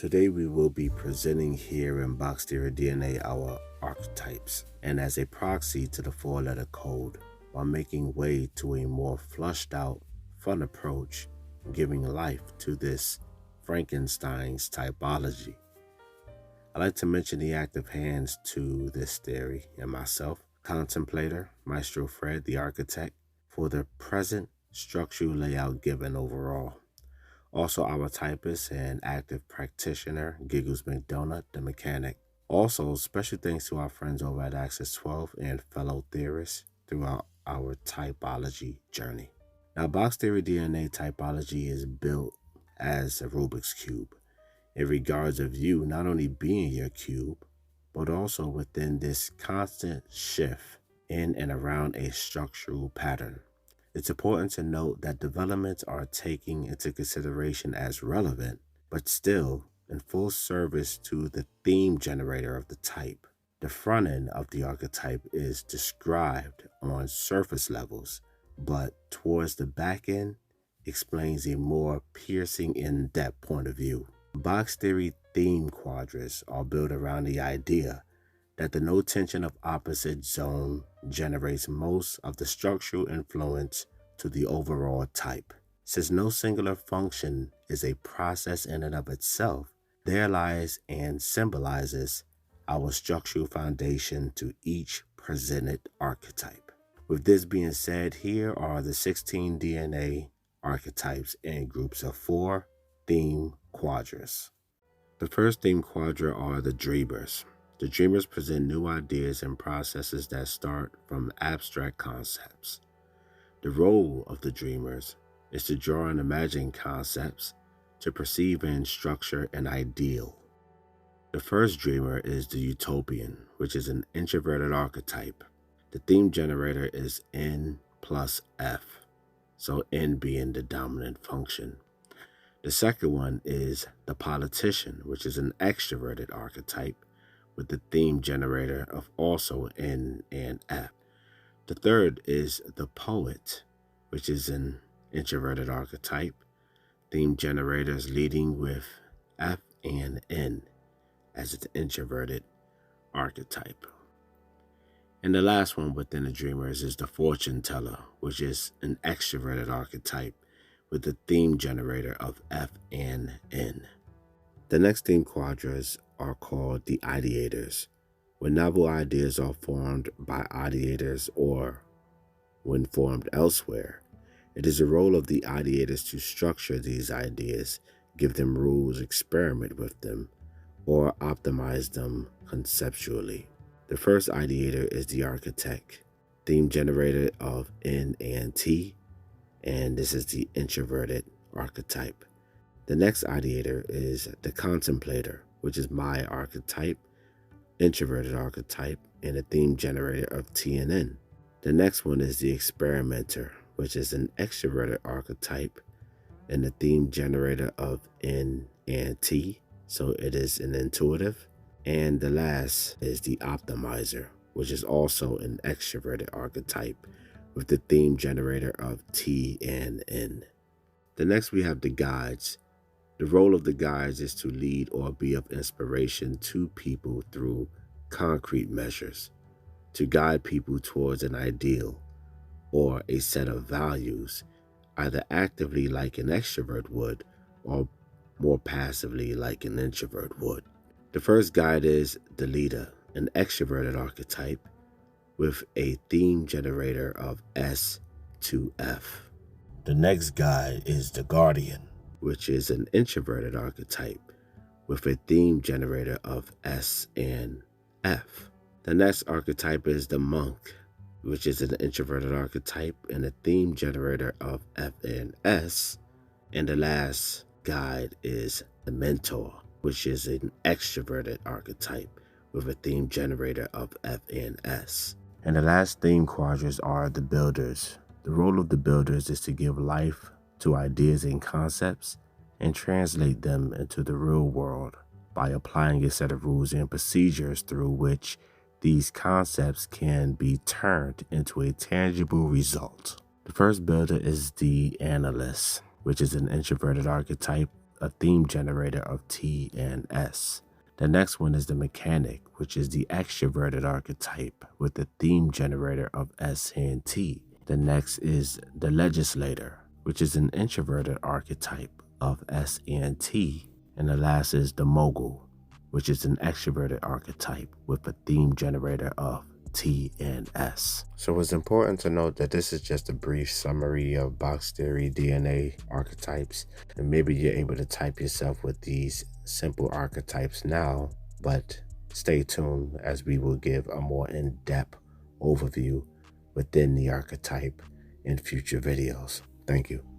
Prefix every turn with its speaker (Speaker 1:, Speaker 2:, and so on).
Speaker 1: Today we will be presenting here in Box Theory DNA our archetypes, and as a proxy to the 4-letter code, while making way to a more flushed out, fun approach, giving life to this Frankenstein's typology. I like to mention the active hands to this theory and myself, contemplator, Maestro Fred, the architect, for the present structural layout given overall. Also our typist and active practitioner, Giggles McDonald, the mechanic. Also, special thanks to our friends over at Access 12 and fellow theorists throughout our typology journey. Now, Box Theory DNA typology is built as a Rubik's Cube. It regards of you not only being your cube, but also within this constant shift in and around a structural pattern. It's important to note that developments are taken into consideration as relevant, but still in full service to the theme generator of the type. The front end of the archetype is described on surface levels, but towards the back end explains a more piercing in-depth point of view. Box theory theme quadrants are built around the idea that the no tension of opposite zone generates most of the structural influence to the overall type. Since no singular function is a process in and of itself, there lies and symbolizes our structural foundation to each presented archetype. With this being said, here are the 16 DNA archetypes in groups of 4 theme quadrants. The first theme quadrant are the dreamers. The dreamers present new ideas and processes that start from abstract concepts. The role of the dreamers is to draw and imagine concepts, to perceive and structure an ideal. The first dreamer is the utopian, which is an introverted archetype. The theme generator is N plus F, so N being the dominant function. The second one is the politician, which is an extroverted archetype with the theme generator of also N and F. The third is the poet, which is an introverted archetype. Theme generators leading with F and N as an introverted archetype. And the last one within the dreamers is the fortune teller, which is an extroverted archetype with the theme generator of F and N. The next theme quadrants are called the ideators, when novel ideas are formed by ideators or when formed elsewhere. It is the role of the ideators to structure these ideas, give them rules, experiment with them, or optimize them conceptually. The first ideator is the architect, theme generator of N and T, and this is the introverted archetype. The next ideator is the contemplator, which is my archetype, introverted archetype, and a theme generator of T and N. The next one is the experimenter, which is an extroverted archetype and the theme generator of N and T, so it is an intuitive. And the last is the optimizer, which is also an extroverted archetype with the theme generator of T and N. The next we have the guides. The role of the guides is to lead or be of inspiration to people through concrete measures, to guide people towards an ideal or a set of values, either actively like an extrovert would or more passively like an introvert would. The first guide is the leader, an extroverted archetype with a theme generator of S to F. The next guide is the guardian, which is an introverted archetype with a theme generator of S and F. The next archetype is the monk, which is an introverted archetype and a theme generator of F and S. And the last guide is the mentor, which is an extroverted archetype with a theme generator of F and S. And the last theme quadrants are the builders. The role of the builders is to give life to ideas and concepts and translate them into the real world by applying a set of rules and procedures through which these concepts can be turned into a tangible result. The first builder is the analyst, which is an introverted archetype a theme generator of T and S. The next one is the mechanic, which is the extroverted archetype with the theme generator of S and T. The next is the legislator, which is an introverted archetype of S and T. And the last is the mogul, which is an extroverted archetype with a theme generator of T and S. So it's important to note that this is just a brief summary of Box Theory DNA archetypes, and maybe you're able to type yourself with these simple archetypes now, but stay tuned as we will give a more in-depth overview within the archetype in future videos. Thank you.